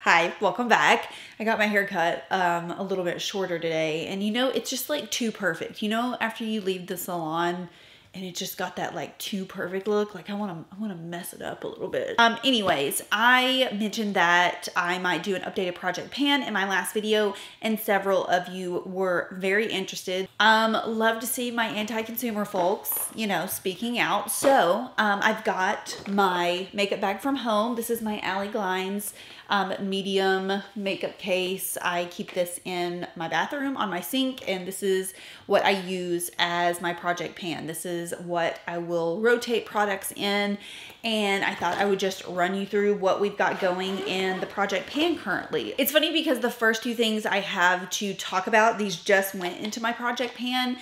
Hi, welcome back. I got my hair cut a little bit shorter today, and you know, it's just like too perfect. You know, after you leave the salon and it just got that like too perfect look, like I want to mess it up a little bit. Anyways, I mentioned that I might do an updated project pan in my last video, and several of you were very interested. Love to see my anti-consumer folks, you know, speaking out. So, I've got my makeup bag from home. This is my Hi-Glam's medium makeup case. I keep this in my bathroom on my sink, and this is what I use as my project pan. This is what I will rotate products in, and I thought I would just run you through what we've got going in the project pan currently. It's funny because the first two things I have to talk about, these just went into my project pan,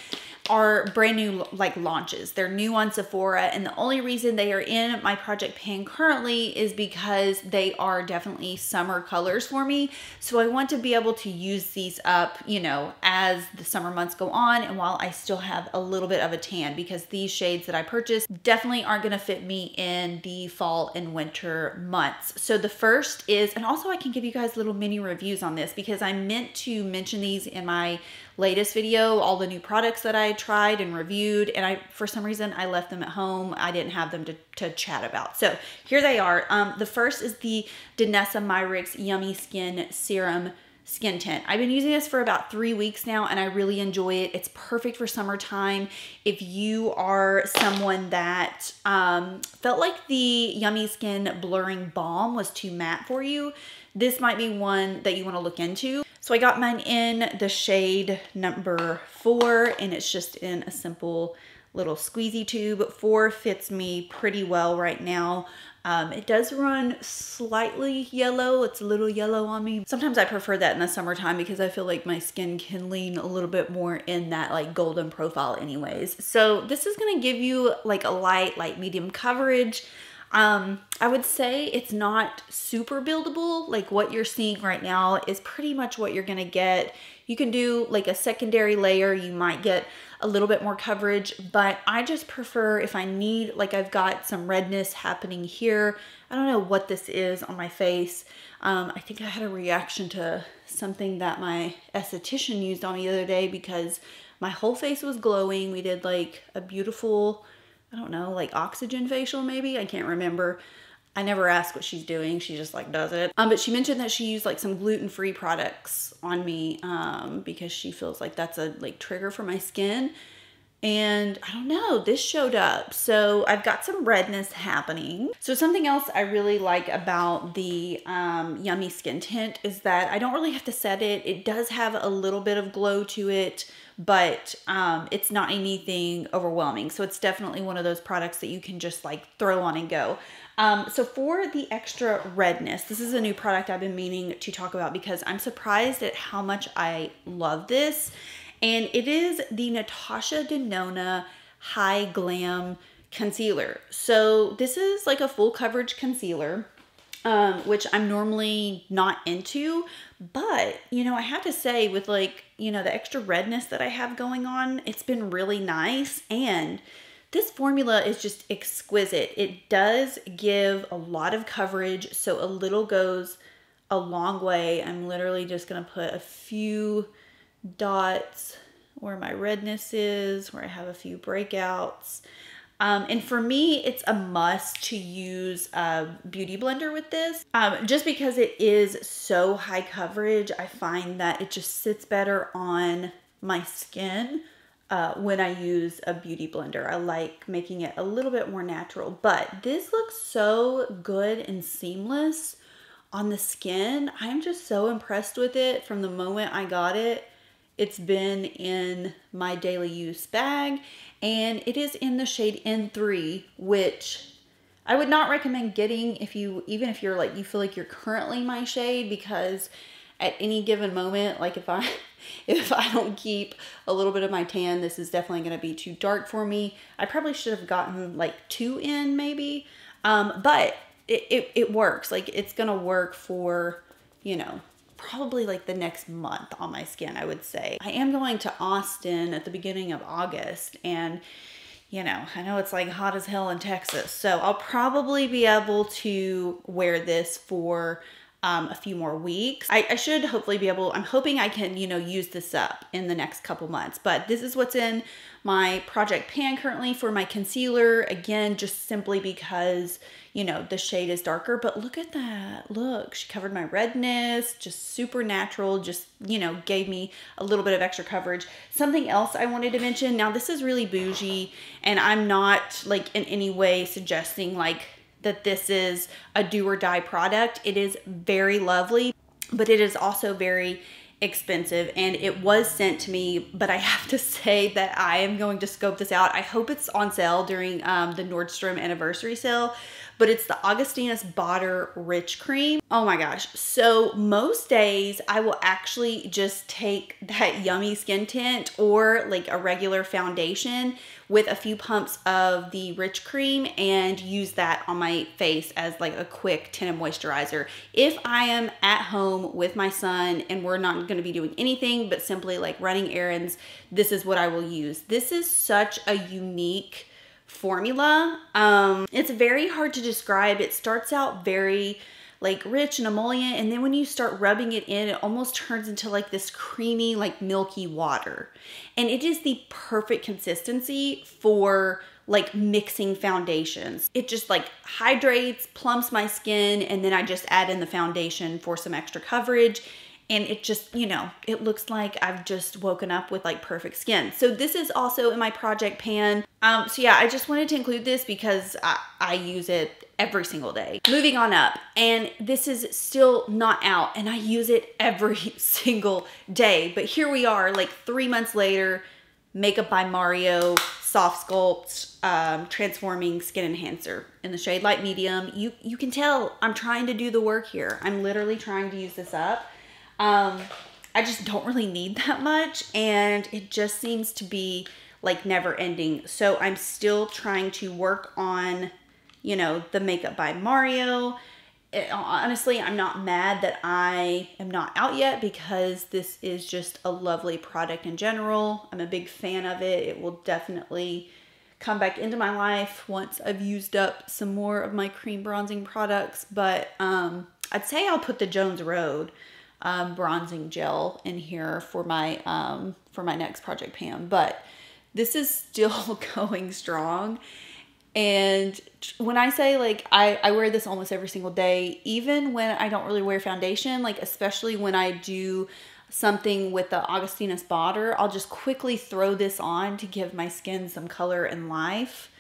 are brand new like launches. They're new on Sephora, and the only reason they are in my project pan currently is because they are definitely summer colors for me. So I want to be able to use these up, you know, as the summer months go on and while I still have a little bit of a tan, because these shades that I purchased definitely aren't going to fit me in the fall and winter months. So the first is, and also I can give you guys little mini reviews on this because I meant to mention these in my latest video, all the new products that I tried and reviewed, and for some reason I left them at home. I didn't have them to chat about. So here they are. The first is the Danessa Myricks Yummy Skin Serum Skin Tint. I've been using this for about 3 weeks now, and I really enjoy it. It's perfect for summertime. If you are someone that felt like the Yummy Skin Blurring Balm was too matte for you, this might be one that you want to look into. So I got mine in the shade number 4, and it's just in a simple little squeezy tube. 4 fits me pretty well right now. It does run slightly yellow. It's a little yellow on me. Sometimes I prefer that in the summertime because I feel like my skin can lean a little bit more in that like golden profile anyways. So this is gonna give you like a light medium coverage. I would say it's not super buildable. Like what you're seeing right now is pretty much what you're gonna get. You can do like a secondary layer. You might get a little bit more coverage, but I just prefer if I need, like I've got some redness happening here. I don't know what this is on my face. I think I had a reaction to something that my esthetician used on me the other day because my whole face was glowing. We did like a beautiful, I don't know, like oxygen facial maybe? I can't remember. I never ask what she's doing. She just like does it. But she mentioned that she used like some gluten-free products on me because she feels like that's a like trigger for my skin. And I don't know, this showed up. So I've got some redness happening. So something else I really like about the Yummy Skin Tint is that I don't really have to set it. It does have a little bit of glow to it, but it's not anything overwhelming. So it's definitely one of those products that you can just like throw on and go. So for the extra redness, this is a new product I've been meaning to talk about because I'm surprised at how much I love this. And it is the Natasha Denona Hi-Glam Concealer. So this is like a full coverage concealer, which I'm normally not into. But, you know, I have to say with like, you know, the extra redness that I have going on, it's been really nice. And this formula is just exquisite. It does give a lot of coverage, so a little goes a long way. I'm literally just going to put a few dots where my redness is, where I have a few breakouts. And for me, it's a must to use a beauty blender with this. Just because it is so high coverage, I find that it just sits better on my skin when I use a beauty blender. I like making it a little bit more natural, but this looks so good and seamless on the skin. I'm just so impressed with it from the moment I got it. It's been in my daily use bag, and it is in the shade N3, which I would not recommend getting even if you're like, you feel like you're currently my shade, because at any given moment, like if I don't keep a little bit of my tan, this is definitely going to be too dark for me. I probably should have gotten like 2 in maybe, but it works. Like it's going to work for, you know, probably like the next month on my skin, I would say. I am going to Austin at the beginning of August, and you know, I know it's like hot as hell in Texas, so I'll probably be able to wear this for a few more weeks. I should hopefully be able, I'm hoping I can, you know, use this up in the next couple months, but this is what's in my project pan currently for my concealer. Again, just simply because, you know, the shade is darker, but look at that. Look, she covered my redness, just super natural, just, you know, gave me a little bit of extra coverage. Something else I wanted to mention, now this is really bougie, and I'm not like in any way suggesting like that this is a do or die product. It is very lovely, but it is also very expensive, and it was sent to me, but I have to say that I am going to scope this out. I hope it's on sale during the Nordstrom Anniversary Sale, but it's the Augustinus Bader Rich Cream. Oh my gosh. So most days I will actually just take that yummy skin tint or like a regular foundation with a few pumps of the Rich Cream and use that on my face as like a quick tinted moisturizer. If I am at home with my son and we're not going to be doing anything but simply like running errands, this is what I will use. This is such a unique formula. It's very hard to describe. It starts out very like rich and emollient, and then when you start rubbing it in, it almost turns into like this creamy, like milky water. And it is the perfect consistency for like mixing foundations. It just like hydrates, plumps my skin, and then I just add in the foundation for some extra coverage. And it just, you know, it looks like I've just woken up with like perfect skin. So this is also in my project pan. So yeah, I just wanted to include this because I use it every single day. Moving on up, and this is still not out, and I use it every single day. But here we are, like 3 months later, Makeup by Mario SoftSculpt Transforming Skin Enhancer in the shade Light Medium. You can tell I'm trying to do the work here. I'm literally trying to use this up. I just don't really need that much, and it just seems to be like never ending. So I'm still trying to work on, you know, the Makeup by Mario. Honestly, I'm not mad that I am not out yet because this is just a lovely product in general. I'm a big fan of it. It will definitely come back into my life once I've used up some more of my cream bronzing products. But I'd say I'll put the Jones Road bronzing gel in here for my next project pan, but this is still going strong. And when I say like I wear this almost every single day, even when I don't really wear foundation, like especially when I do something with the Augustinus Bader, I'll just quickly throw this on to give my skin some color and life.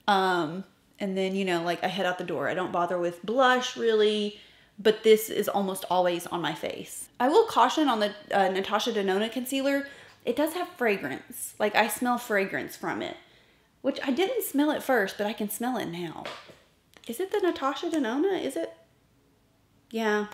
And then, you know, like I head out the door. I don't bother with blush really, but this is almost always on my face. I will caution on the Natasha Denona concealer, it does have fragrance. Like I smell fragrance from it, which I didn't smell at first, but I can smell it now. Is it the Natasha Denona? Is it? Yeah,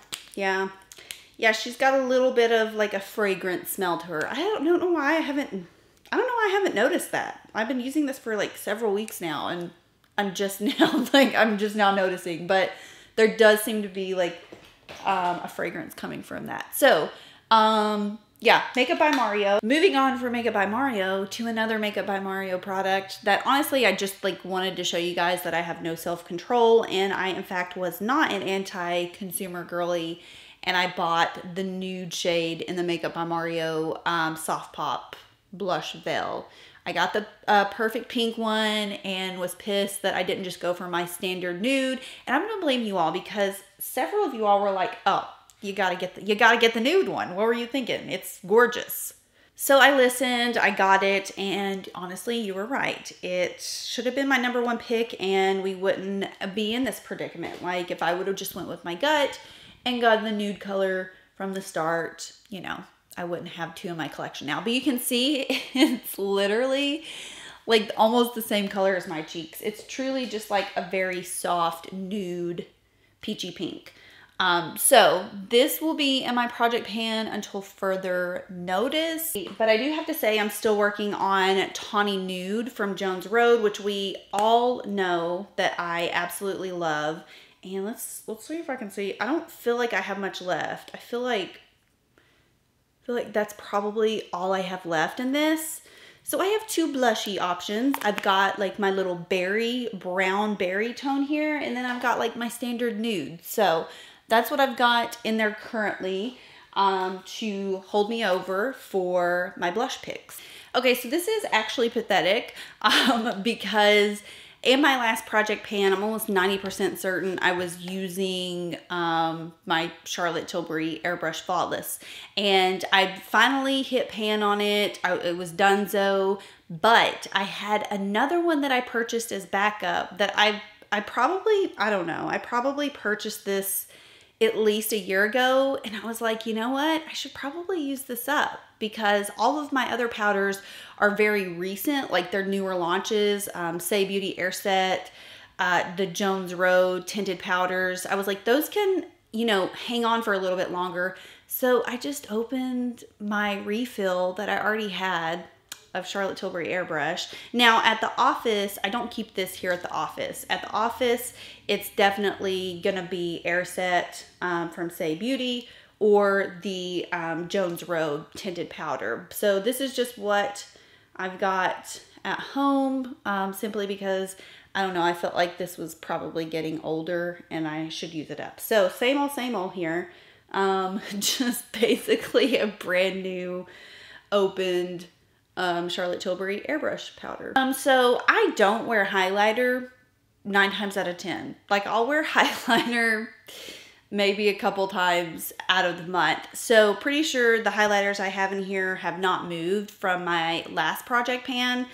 she's got a little bit of like a fragrant smell to her. I don't know why I haven't noticed that. I've been using this for like several weeks now, and I'm just now noticing, but there does seem to be like a fragrance coming from that. So, yeah, Makeup by Mario. Moving on from Makeup by Mario to another Makeup by Mario product that honestly I just like wanted to show you guys that I have no self-control, and I in fact was not an anti-consumer girly, and I bought the nude shade in the Makeup by Mario Soft Pop Blush Veil. I got the perfect pink one and was pissed that I didn't just go for my standard nude. And I'm gonna blame you all because several of you all were like, "Oh, you gotta get the nude one. What were you thinking? It's gorgeous." So I listened, I got it, and honestly, you were right. It should have been my #1 pick, and we wouldn't be in this predicament. Like if I would have just went with my gut and got the nude color from the start, you know, I wouldn't have two in my collection now. But you can see it's literally like almost the same color as my cheeks. It's truly just like a very soft nude peachy pink. So this will be in my project pan until further notice. But I do have to say I'm still working on Tawny Nude from Jones Road, which we all know that I absolutely love. And let's see if I can see. I don't feel like I have much left. I feel like that's probably all I have left in this. So I have two blushy options. I've got like my little brown berry tone here, and then I've got like my standard nude. So that's what I've got in there currently to hold me over for my blush picks. Okay, so this is actually pathetic because in my last project pan, I'm almost 90% certain I was using my Charlotte Tilbury Airbrush Flawless. And I finally hit pan on it. It was donezo, but I had another one that I purchased as backup that I probably purchased this at least a year ago. And I was like, you know what? I should probably use this up because all of my other powders are very recent, like they're newer launches. Say Beauty Air Set, the Jones Road tinted powders. I was like, those can, you know, hang on for a little bit longer. So I just opened my refill that I already had of Charlotte Tilbury Airbrush. Now at the office, I don't keep this here at the office. At the office, it's definitely gonna be Air Set from Say Beauty or the Jones Road tinted powder. So this is just what I've got at home, simply because, I don't know, I felt like this was probably getting older and I should use it up. So same old here. Just basically a brand new opened Charlotte Tilbury Airbrush powder. So I don't wear highlighter 9 times out of 10. Like I'll wear highlighter maybe a couple times out of the month. So pretty sure the highlighters I have in here have not moved from my last project pan.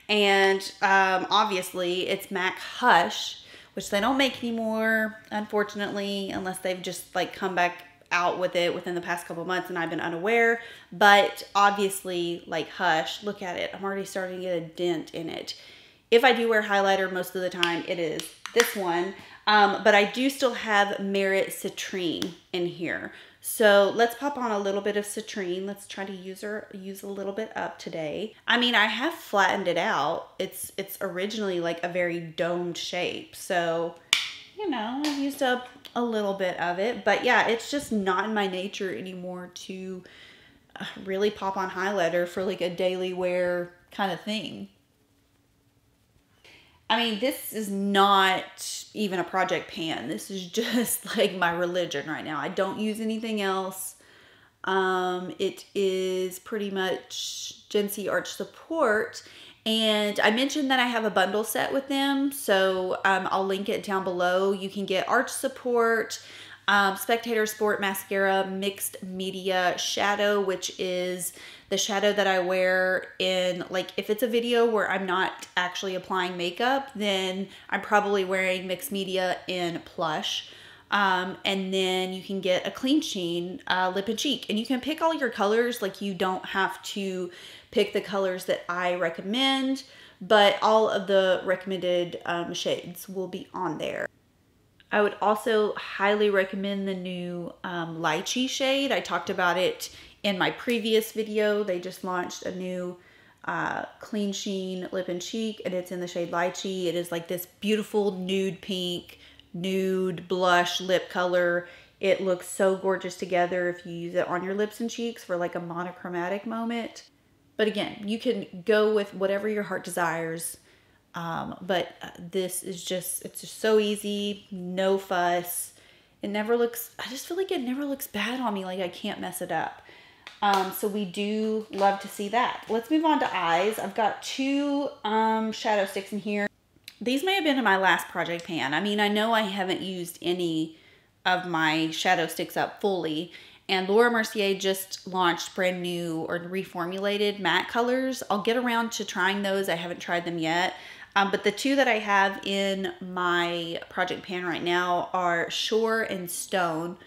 And obviously it's MAC Hush, which they don't make anymore, unfortunately, unless they've just like come back out with it within the past couple months and I've been unaware. But obviously, like Hush, look at it, I'm already starting to get a dent in it. If I do wear highlighter most of the time, it is this one. But I do still have Merit Citrine in here. So let's pop on a little bit of Citrine. Let's try to use a little bit up today. I mean, I have flattened it out. It's originally like a very domed shape. So, you know, I've used up a little bit of it, but yeah, it's just not in my nature anymore to really pop on highlighter for like a daily wear kind of thing. I mean, this is not even a project pan. This is just like my religion right now. I don't use anything else. It is pretty much GenSee Arch Support. And I mentioned that I have a bundle set with them, so I'll link it down below. You can get Arch Support, Spectator Sport Mascara, Mixed Media Shadow, which is the shadow that I wear in, like, if it's a video where I'm not actually applying makeup, then I'm probably wearing Mixed Media in Plush. And then you can get a Clean Sheen lip and cheek, and you can pick all your colors. Like, you don't have to pick the colors that I recommend, but all of the recommended shades will be on there. I would also highly recommend the new Lychee shade. I talked about it in my previous video. They just launched a new Clean Sheen lip and cheek, and it's in the shade Lychee. It is like this beautiful nude pink, nude blush lip color. It looks so gorgeous together if you use it on your lips and cheeks for like a monochromatic moment. But again, you can go with whatever your heart desires. But this is just, it's just so easy, no fuss. It never looks, I just feel like it never looks bad on me, like I can't mess it up. So we do love to see that. Let's move on to eyes. I've got 2 shadow sticks in here. These may have been in my last project pan. I mean, I know I haven't used any of my shadow sticks up fully. And Laura Mercier just launched brand new or reformulated matte colors. I'll get around to trying those. I haven't tried them yet. But the 2 that I have in my project pan right now are Shore and Stone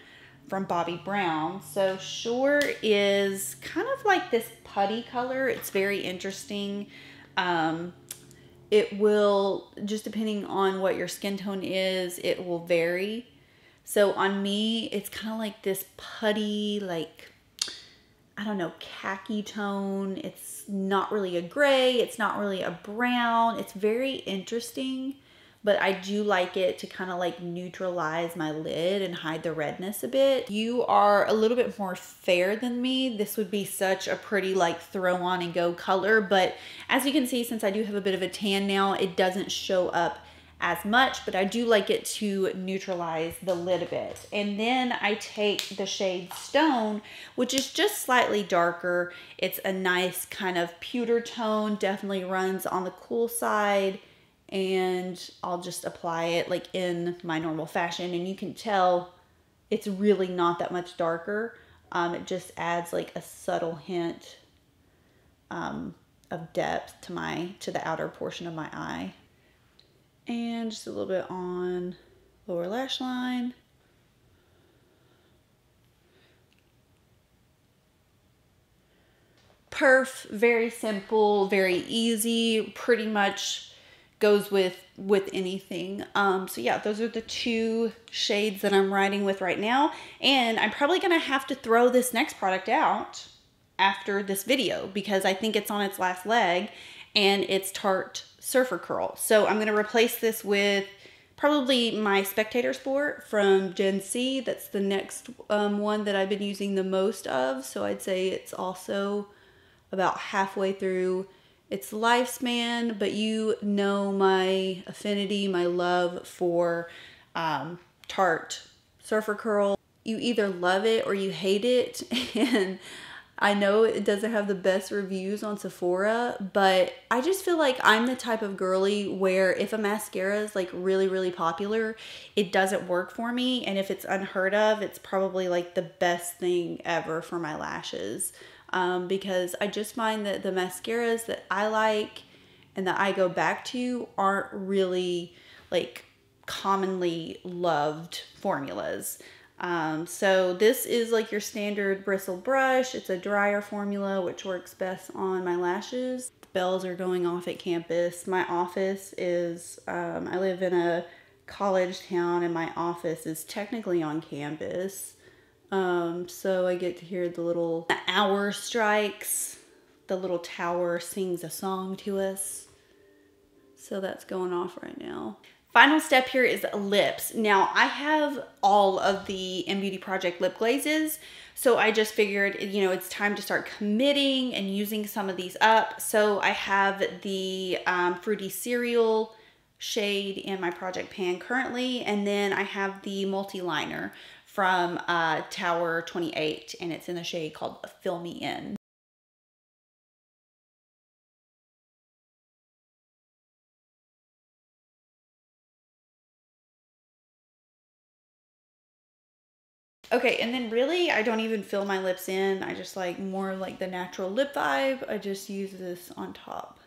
from Bobbi Brown. So Shore is kind of like this putty color. It's very interesting. It will, just depending on what your skin tone is, it will vary. So on me, it's kind of like this putty, like, I don't know, khaki tone. It's not really a gray. It's not really a brown. It's very interesting, but I do like it to kind of like neutralize my lid and hide the redness a bit. You are a little bit more fair than me. This would be such a pretty like throw on and go color, but as you can see, since I do have a bit of a tan now, it doesn't show up as much, but I do like it to neutralize the lid a bit. And then I take the shade Stone, which is just slightly darker. It's a nice kind of pewter tone, definitely runs on the cool side, and I'll just apply it like in my normal fashion, and you can tell it's really not that much darker. It just adds like a subtle hint of depth to the outer portion of my eye. And just a little bit on lower lash line. Perf, very simple, very easy, pretty much goes with anything. So yeah, those are the two shades that I'm riding with right now. And I'm probably gonna have to throw this next product out after this video because I think it's on its last leg, and it's Tarte Surfer Curl. So I'm gonna replace this with probably my Spectator Sport from GenSee. That's the next one that I've been using the most of. So I'd say it's also about halfway through its lifespan, but you know my affinity, my love for Tarte Surfer Curl. You either love it or you hate it, and I know it doesn't have the best reviews on Sephora, but I just feel like I'm the type of girly where if a mascara is like really, really popular, it doesn't work for me. And if it's unheard of, it's probably like the best thing ever for my lashes. Because I just find that the mascaras that I like and that I go back to aren't really like commonly loved formulas. So this is like your standard bristle brush. It's a drier formula, which works best on my lashes. The bells are going off at campus. My office is, I live in a college town, and my office is technically on campus. So I get to hear the little hour strikes. The little tower sings a song to us. So that's going off right now. Final step here is lips. Now I have all of the InnBeauty Project lip glazes, so I just figured, you know, it's time to start committing and using some of these up. So I have the Fruity Cereal shade in my project pan currently, and then I have the multi-liner from Tower 28, and it's in the shade called Fill Me In. Okay, and then really, I don't even fill my lips in. I just like more like the natural lip vibe. I just use this on top.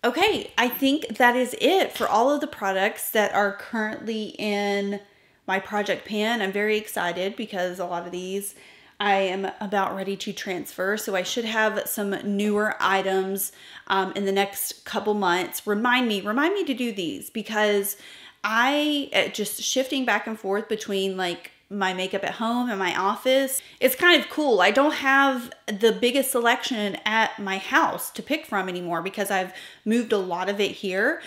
Okay, I think that is it for all of the products that are currently in my project pan. I'm very excited because a lot of these I am about ready to transfer. So I should have some newer items in the next couple months. Remind me to do these, because I just shifting back and forth between like my makeup at home and my office. It's kind of cool. I don't have the biggest selection at my house to pick from anymore because I've moved a lot of it here.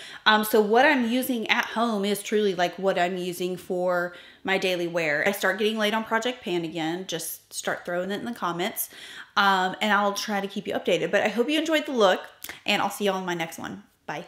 So what I'm using at home is truly like what I'm using for my daily wear. I start getting late on Project Pan again, just start throwing it in the comments. And I'll try to keep you updated. But I hope you enjoyed the look, and I'll see y'all in my next one. Bye.